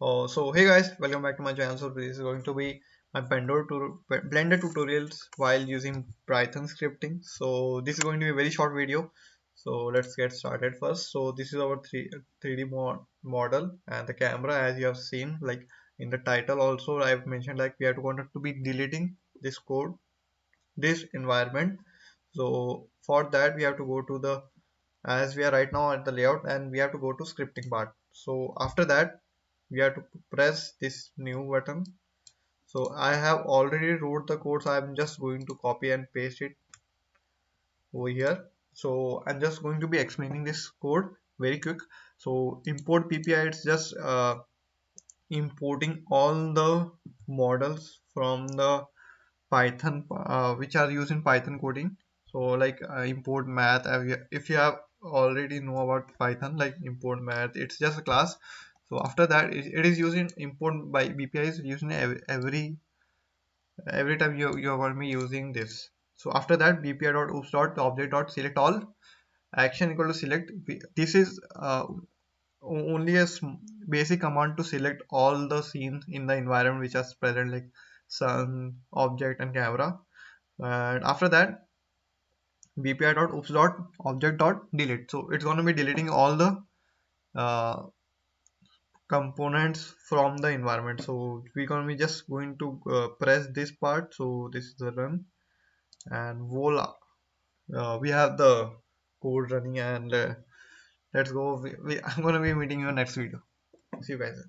So hey guys, welcome back to my channel. So this is going to be my Blender tutorials while using Python scripting. So this is going to be a very short video. So let's get started first. So this is our 3D model and the camera, as you have seen, like in the title also I've mentioned, like we are going to be deleting this code, this environment. So for that we have to go to the, as we are right now at the layout, and we have to go to scripting part. So after that we have to press this new button. So I have already wrote the code, so I'm just going to copy and paste it over here. So I'm just going to be explaining this code very quick. So import PPI, it's just importing all the models from the Python, which are used in Python coding. So like import math, if you have already know about Python, like import math, it's just a class. So after that it is using import by bpy is using every time you're going to be using this. So after that bpy.ops.object.select all, action equal to select. This is only a basic command to select all the scenes in the environment which are present, like sun, object and camera. And after that bpy.ops.object.delete, so it's going to be deleting all the uh, components from the environment. So we're going to be just going to press this part. So this is the run, and voila, we have the code running. And let's go. I'm going to be meeting you in next video. See you guys.